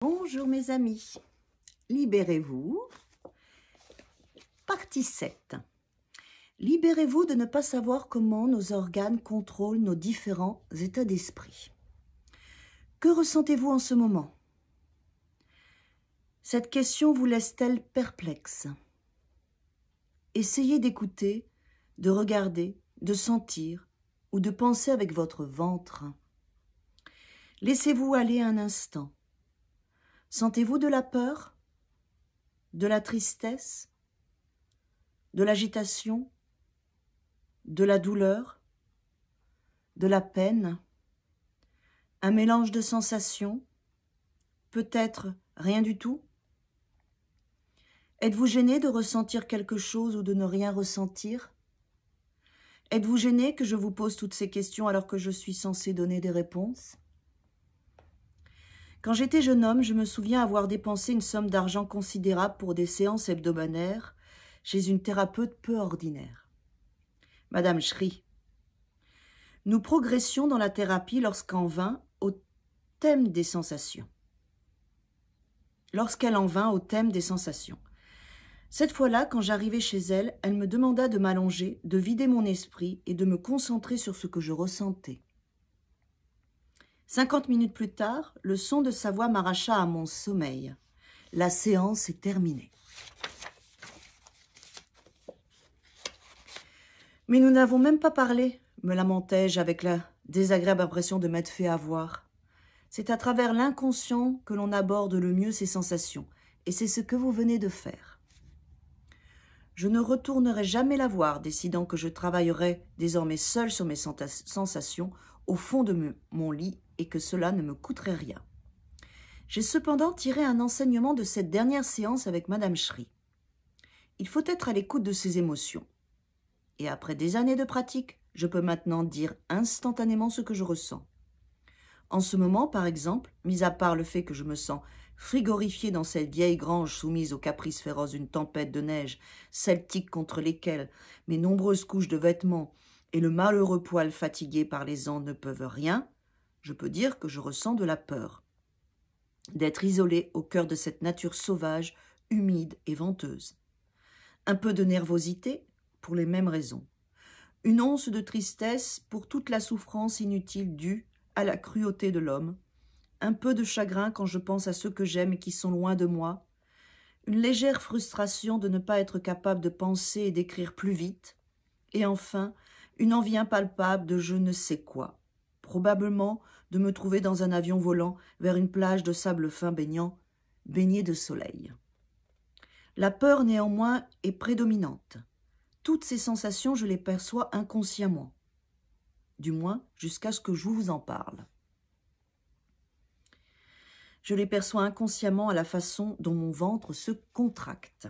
Bonjour mes amis, libérez-vous. Partie 7. Libérez-vous de ne pas savoir comment nos organes contrôlent nos différents états d'esprit. Que ressentez-vous en ce moment? Cette question vous laisse-t-elle perplexe? Essayez d'écouter, de regarder, de sentir ou de penser avec votre ventre. Laissez-vous aller un instant. Sentez-vous de la peur, de la tristesse, de l'agitation, de la douleur, de la peine, un mélange de sensations, peut-être rien du tout? Êtes-vous gêné de ressentir quelque chose ou de ne rien ressentir? Êtes-vous gêné que je vous pose toutes ces questions alors que je suis censée donner des réponses? Quand j'étais jeune homme, je me souviens avoir dépensé une somme d'argent considérable pour des séances hebdomadaires chez une thérapeute peu ordinaire. Madame Schry. Nous progressions dans la thérapie lorsqu'elle en vint au thème des sensations. Cette fois-là, quand j'arrivais chez elle, elle me demanda de m'allonger, de vider mon esprit et de me concentrer sur ce que je ressentais. 50 minutes plus tard, le son de sa voix m'arracha à mon sommeil. La séance est terminée. Mais nous n'avons même pas parlé, me lamentai-je avec la désagréable impression de m'être fait avoir. C'est à travers l'inconscient que l'on aborde le mieux ces sensations, et c'est ce que vous venez de faire. Je ne retournerai jamais la voir, décidant que je travaillerai désormais seule sur mes sensations au fond de mon lit et que cela ne me coûterait rien. J'ai cependant tiré un enseignement de cette dernière séance avec Madame Schry. Il faut être à l'écoute de ses émotions. Et après des années de pratique, je peux maintenant dire instantanément ce que je ressens. En ce moment, par exemple, mis à part le fait que je me sens frigorifiée dans cette vieille grange soumise aux caprices féroces d'une tempête de neige celtique contre lesquelles mes nombreuses couches de vêtements et le malheureux poil fatigué par les ans ne peuvent rien, je peux dire que je ressens de la peur. D'être isolée au cœur de cette nature sauvage, humide et venteuse. Un peu de nervosité pour les mêmes raisons. Une once de tristesse pour toute la souffrance inutile due à la cruauté de l'homme, un peu de chagrin quand je pense à ceux que j'aime et qui sont loin de moi, une légère frustration de ne pas être capable de penser et d'écrire plus vite, et enfin, une envie impalpable de je ne sais quoi, probablement de me trouver dans un avion volant vers une plage de sable fin baignée de soleil. La peur, néanmoins, est prédominante. Toutes ces sensations, je les perçois inconsciemment. Du moins, jusqu'à ce que je vous en parle. Je les perçois inconsciemment à la façon dont mon ventre se contracte.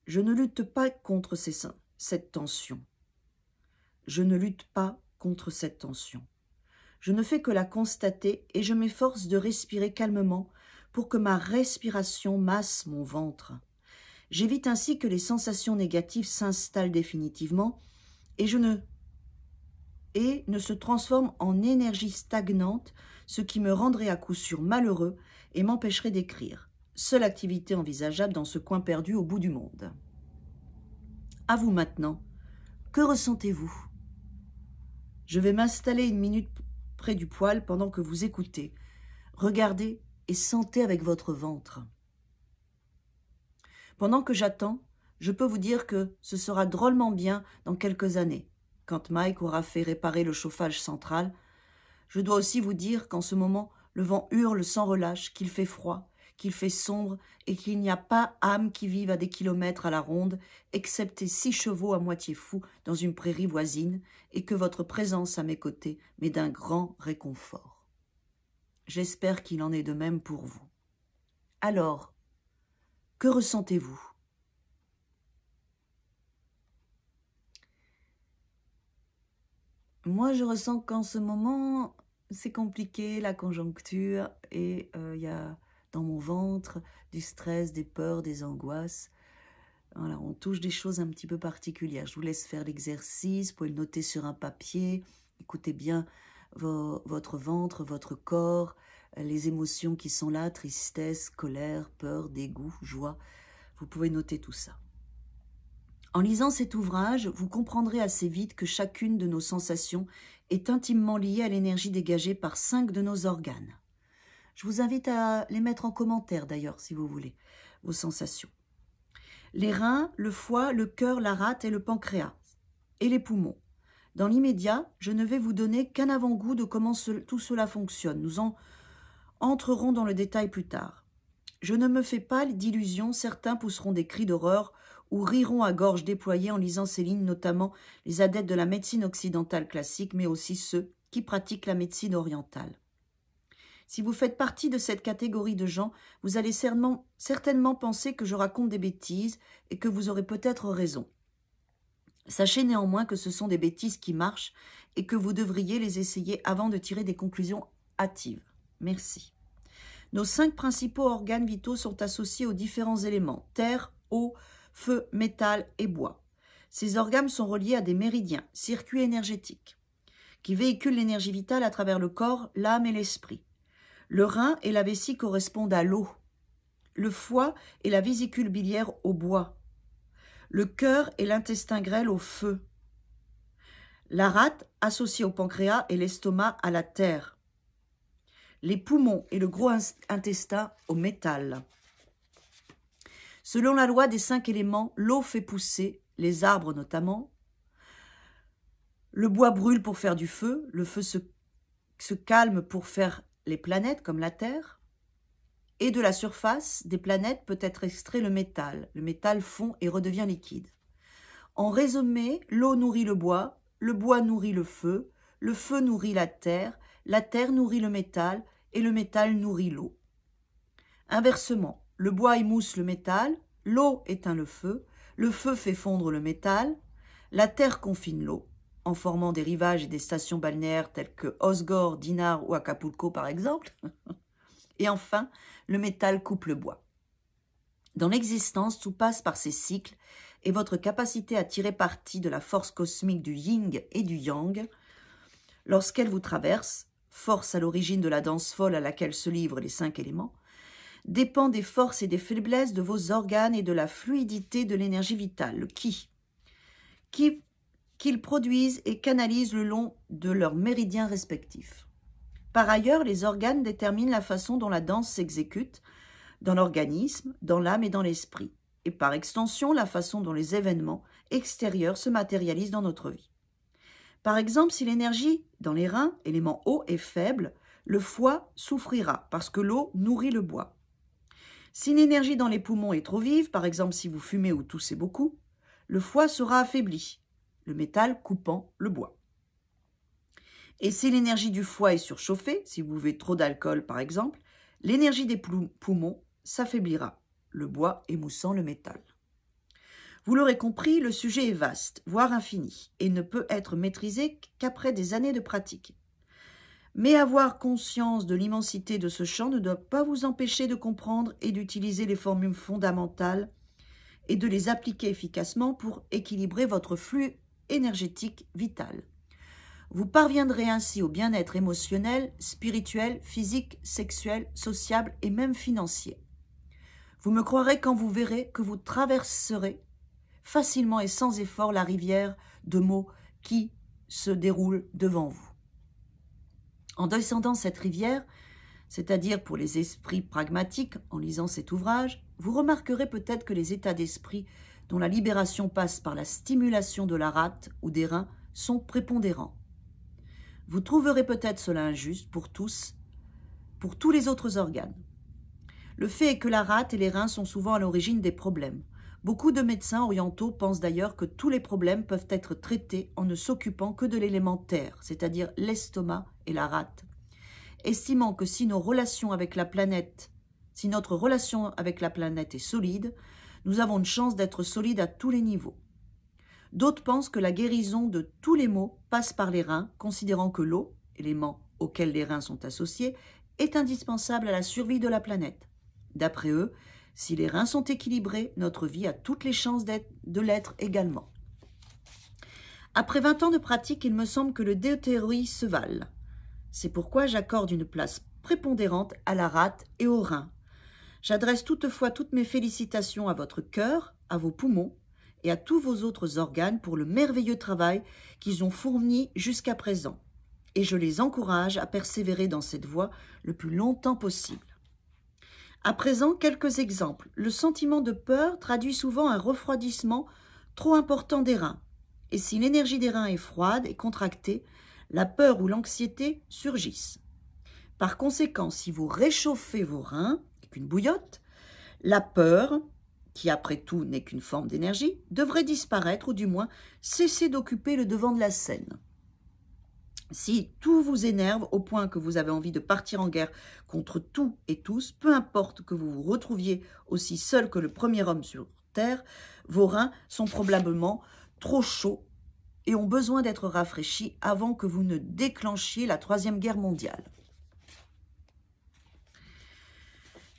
Je ne lutte pas contre cette tension. Je ne lutte pas contre cette tension. Je ne fais que la constater et je m'efforce de respirer calmement pour que ma respiration masse mon ventre. J'évite ainsi que les sensations négatives s'installent définitivement et ne se transforment en énergie stagnante, ce qui me rendrait à coup sûr malheureux et m'empêcherait d'écrire. Seule activité envisageable dans ce coin perdu au bout du monde. À vous maintenant, que ressentez-vous? Je vais m'installer une minute près du poêle pendant que vous écoutez. Regardez et sentez avec votre ventre. Pendant que j'attends, je peux vous dire que ce sera drôlement bien dans quelques années. Quand Mike aura fait réparer le chauffage central, je dois aussi vous dire qu'en ce moment, le vent hurle sans relâche, qu'il fait froid, qu'il fait sombre et qu'il n'y a pas âme qui vive à des kilomètres à la ronde, excepté 6 chevaux à moitié fous dans une prairie voisine, et que votre présence à mes côtés m'est d'un grand réconfort. J'espère qu'il en est de même pour vous. Alors, que ressentez-vous ? Moi, je ressens qu'en ce moment, c'est compliqué, la conjoncture, et il y a dans mon ventre du stress, des peurs, des angoisses. Voilà, on touche des choses un petit peu particulières. Je vous laisse faire l'exercice, vous pouvez le noter sur un papier. Écoutez bien votre ventre, votre corps. les émotions qui sont là, tristesse, colère, peur, dégoût, joie. Vous pouvez noter tout ça. En lisant cet ouvrage, vous comprendrez assez vite que chacune de nos sensations est intimement liée à l'énergie dégagée par 5 de nos organes. Je vous invite à les mettre en commentaire d'ailleurs, si vous voulez, vos sensations. Les reins, le foie, le cœur, la rate et le pancréas, et les poumons. Dans l'immédiat, je ne vais vous donner qu'un avant-goût de comment tout cela fonctionne. Nous en entrerons dans le détail plus tard. Je ne me fais pas d'illusions, certains pousseront des cris d'horreur ou riront à gorge déployée en lisant ces lignes, notamment les adeptes de la médecine occidentale classique, mais aussi ceux qui pratiquent la médecine orientale. Si vous faites partie de cette catégorie de gens, vous allez certainement penser que je raconte des bêtises et que vous aurez peut-être raison. Sachez néanmoins que ce sont des bêtises qui marchent et que vous devriez les essayer avant de tirer des conclusions hâtives. Merci. Nos 5 principaux organes vitaux sont associés aux différents éléments, terre, eau, feu, métal et bois. Ces organes sont reliés à des méridiens, circuits énergétiques, qui véhiculent l'énergie vitale à travers le corps, l'âme et l'esprit. Le rein et la vessie correspondent à l'eau. Le foie et la vésicule biliaire au bois. Le cœur et l'intestin grêle au feu. La rate associée au pancréas et l'estomac à la terre. Les poumons et le gros intestin au métal. Selon la loi des 5 éléments, l'eau fait pousser, les arbres notamment. Le bois brûle pour faire du feu, le feu se calme pour faire les planètes comme la Terre, et de la surface des planètes peut être extrait le métal. Le métal fond et redevient liquide. En résumé, l'eau nourrit le bois nourrit le feu nourrit la terre nourrit le métal et le métal nourrit l'eau. Inversement, le bois émousse le métal, l'eau éteint le feu fait fondre le métal, la terre confine l'eau, en formant des rivages et des stations balnéaires telles que Osgore, Dinard ou Acapulco par exemple. Et enfin, le métal coupe le bois. Dans l'existence, tout passe par ces cycles et votre capacité à tirer parti de la force cosmique du yin et du yang, lorsqu'elle vous traverse, force à l'origine de la danse folle à laquelle se livrent les 5 éléments, dépend des forces et des faiblesses de vos organes et de la fluidité de l'énergie vitale, le ki, qu'ils produisent et canalisent le long de leurs méridiens respectifs. Par ailleurs, les organes déterminent la façon dont la danse s'exécute dans l'organisme, dans l'âme et dans l'esprit, et par extension la façon dont les événements extérieurs se matérialisent dans notre vie. Par exemple, si l'énergie dans les reins, élément eau, est faible, le foie souffrira parce que l'eau nourrit le bois. Si l'énergie dans les poumons est trop vive, par exemple si vous fumez ou toussez beaucoup, le foie sera affaibli, le métal coupant le bois. Et si l'énergie du foie est surchauffée, si vous buvez trop d'alcool par exemple, l'énergie des poumons s'affaiblira, le bois émoussant le métal. Vous l'aurez compris, le sujet est vaste, voire infini, et ne peut être maîtrisé qu'après des années de pratique. Mais avoir conscience de l'immensité de ce champ ne doit pas vous empêcher de comprendre et d'utiliser les formules fondamentales et de les appliquer efficacement pour équilibrer votre flux énergétique vital. Vous parviendrez ainsi au bien-être émotionnel, spirituel, physique, sexuel, sociable et même financier. Vous me croirez quand vous verrez que vous traverserez facilement et sans effort la rivière de mots qui se déroule devant vous. En descendant cette rivière, c'est-à-dire pour les esprits pragmatiques, en lisant cet ouvrage, vous remarquerez peut-être que les états d'esprit dont la libération passe par la stimulation de la rate ou des reins sont prépondérants. Vous trouverez peut-être cela injuste pour tous les autres organes. Le fait est que la rate et les reins sont souvent à l'origine des problèmes. Beaucoup de médecins orientaux pensent d'ailleurs que tous les problèmes peuvent être traités en ne s'occupant que de l'élément terre, c'est-à-dire l'estomac et la rate, estimant que si notre relation avec la planète est solide, nous avons une chance d'être solide à tous les niveaux. D'autres pensent que la guérison de tous les maux passe par les reins, considérant que l'eau, élément auquel les reins sont associés, est indispensable à la survie de la planète. D'après eux, si les reins sont équilibrés, notre vie a toutes les chances de l'être également. Après 20 ans de pratique, il me semble que les deux théories se valent. C'est pourquoi j'accorde une place prépondérante à la rate et aux reins. J'adresse toutefois toutes mes félicitations à votre cœur, à vos poumons et à tous vos autres organes pour le merveilleux travail qu'ils ont fourni jusqu'à présent. Et je les encourage à persévérer dans cette voie le plus longtemps possible. À présent, quelques exemples. Le sentiment de peur traduit souvent un refroidissement trop important des reins. Et si l'énergie des reins est froide et contractée, la peur ou l'anxiété surgissent. Par conséquent, si vous réchauffez vos reins, avec une bouillotte, la peur, qui après tout n'est qu'une forme d'énergie, devrait disparaître ou du moins cesser d'occuper le devant de la scène. Si tout vous énerve au point que vous avez envie de partir en guerre contre tout et tous, peu importe que vous vous retrouviez aussi seul que le premier homme sur Terre, vos reins sont probablement trop chauds et ont besoin d'être rafraîchis avant que vous ne déclenchiez la Troisième Guerre mondiale.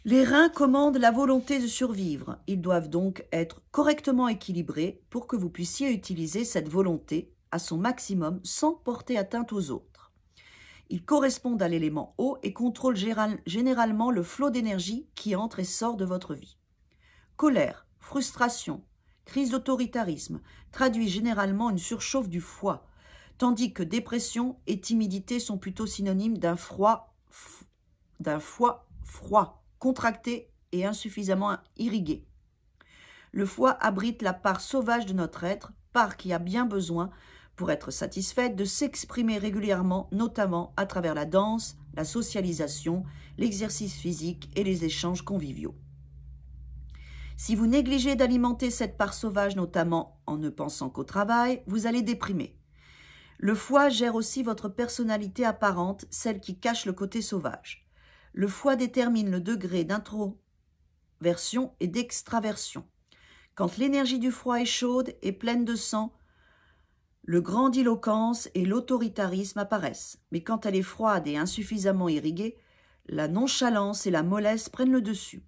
Les reins commandent la volonté de survivre. Ils doivent donc être correctement équilibrés pour que vous puissiez utiliser cette volonté à son maximum sans porter atteinte aux autres. Ils correspondent à l'élément eau et contrôlent généralement le flot d'énergie qui entre et sort de votre vie. Colère, frustration, crise d'autoritarisme traduit généralement une surchauffe du foie, tandis que dépression et timidité sont plutôt synonymes d'un foie froid, contracté et insuffisamment irrigué. Le foie abrite la part sauvage de notre être, part qui a bien besoin, pour être satisfaite, de s'exprimer régulièrement, notamment à travers la danse, la socialisation, l'exercice physique et les échanges conviviaux. Si vous négligez d'alimenter cette part sauvage, notamment en ne pensant qu'au travail, vous allez déprimer. Le foie gère aussi votre personnalité apparente, celle qui cache le côté sauvage. Le foie détermine le degré d'introversion et d'extraversion. Quand l'énergie du foie est chaude et pleine de sang, le grandiloquence et l'autoritarisme apparaissent. Mais quand elle est froide et insuffisamment irriguée, la nonchalance et la mollesse prennent le dessus.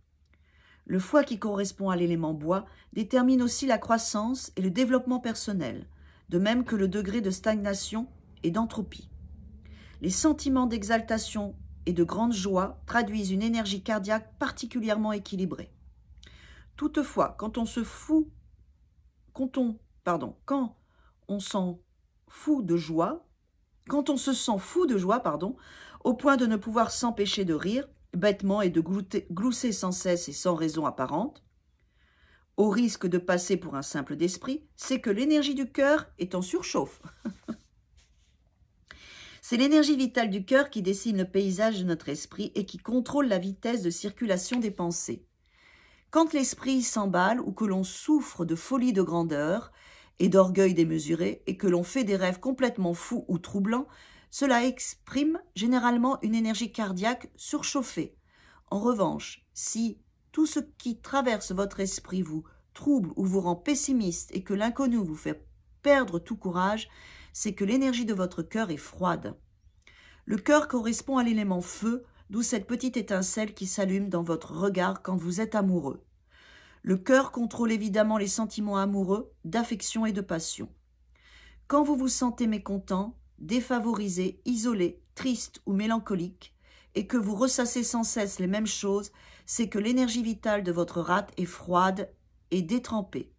Le foie qui correspond à l'élément bois détermine aussi la croissance et le développement personnel, de même que le degré de stagnation et d'entropie. Les sentiments d'exaltation et de grande joie traduisent une énergie cardiaque particulièrement équilibrée. Toutefois, quand on s'en fout de joie, au point de ne pouvoir s'empêcher de rire bêtement et de glousser sans cesse et sans raison apparente, au risque de passer pour un simple d'esprit, c'est que l'énergie du cœur est en surchauffe. C'est l'énergie vitale du cœur qui dessine le paysage de notre esprit et qui contrôle la vitesse de circulation des pensées. Quand l'esprit s'emballe ou que l'on souffre de folie de grandeur et d'orgueil démesuré et que l'on fait des rêves complètement fous ou troublants, cela exprime généralement une énergie cardiaque surchauffée. En revanche, si tout ce qui traverse votre esprit vous trouble ou vous rend pessimiste et que l'inconnu vous fait perdre tout courage, c'est que l'énergie de votre cœur est froide. Le cœur correspond à l'élément feu, d'où cette petite étincelle qui s'allume dans votre regard quand vous êtes amoureux. Le cœur contrôle évidemment les sentiments amoureux, d'affection et de passion. Quand vous vous sentez mécontent, défavorisé, isolé, triste ou mélancolique, et que vous ressassez sans cesse les mêmes choses, c'est que l'énergie vitale de votre rate est froide et détrempée.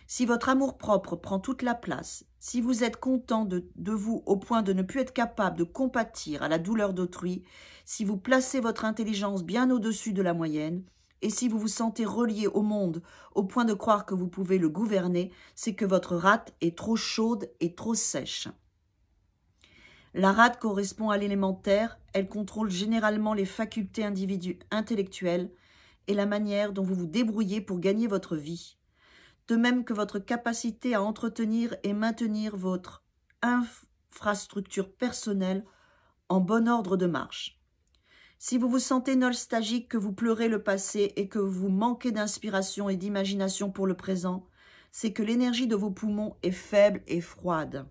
Si votre amour-propre prend toute la place, si vous êtes content de vous au point de ne plus être capable de compatir à la douleur d'autrui, si vous placez votre intelligence bien au-dessus de la moyenne, et si vous vous sentez relié au monde au point de croire que vous pouvez le gouverner, c'est que votre rate est trop chaude et trop sèche. La rate correspond à l'élément terre, elle contrôle généralement les facultés intellectuelles et la manière dont vous vous débrouillez pour gagner votre vie, de même que votre capacité à entretenir et maintenir votre infrastructure personnelle en bon ordre de marche. Si vous vous sentez nostalgique, que vous pleurez le passé et que vous manquez d'inspiration et d'imagination pour le présent, c'est que l'énergie de vos poumons est faible et froide.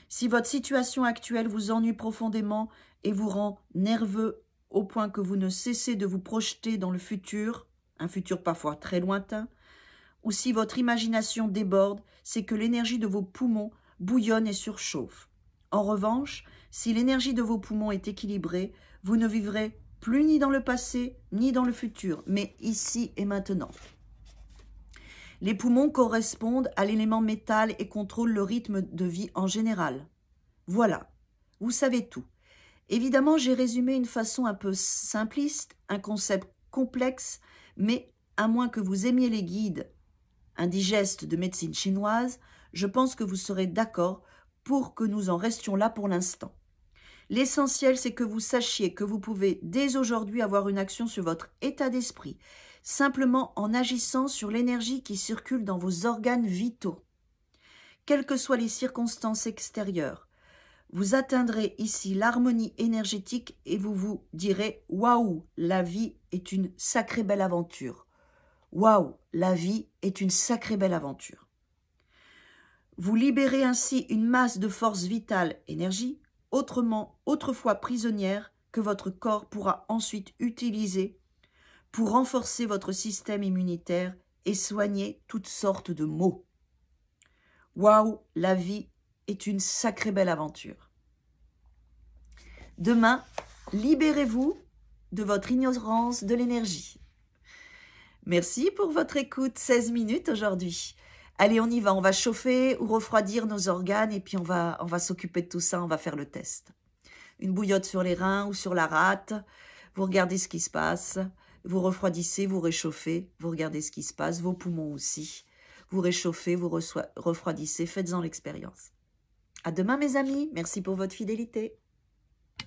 Si votre situation actuelle vous ennuie profondément et vous rend nerveux au point que vous ne cessez de vous projeter dans le futur, un futur parfois très lointain, ou si votre imagination déborde, c'est que l'énergie de vos poumons bouillonne et surchauffe. En revanche, si l'énergie de vos poumons est équilibrée, Vous ne vivrez plus ni dans le passé, ni dans le futur, mais ici et maintenant. Les poumons correspondent à l'élément métal et contrôlent le rythme de vie en général. Voilà, vous savez tout. Évidemment, j'ai résumé une façon un peu simpliste, un concept complexe, mais à moins que vous aimiez les guides indigestes de médecine chinoise, je pense que vous serez d'accord pour que nous en restions là pour l'instant. L'essentiel, c'est que vous sachiez que vous pouvez dès aujourd'hui avoir une action sur votre état d'esprit, simplement en agissant sur l'énergie qui circule dans vos organes vitaux. Quelles que soient les circonstances extérieures, vous atteindrez ici l'harmonie énergétique et vous vous direz « Waouh, la vie est une sacrée belle aventure ». Waouh, la vie est une sacrée belle aventure. Vous libérez ainsi une masse de force vitale, énergie, autrefois prisonnière, que votre corps pourra ensuite utiliser pour renforcer votre système immunitaire et soigner toutes sortes de maux. Waouh, la vie est une sacrée belle aventure. Demain, libérez-vous de votre ignorance de l'énergie. Merci pour votre écoute, 16 minutes aujourd'hui. Allez, on y va, on va chauffer ou refroidir nos organes et puis on va s'occuper de tout ça, on va faire le test. Une bouillotte sur les reins ou sur la rate, vous regardez ce qui se passe, vous refroidissez, vous réchauffez, vous regardez ce qui se passe, vos poumons aussi. Vous réchauffez, vous refroidissez, faites-en l'expérience. À demain mes amis, merci pour votre fidélité.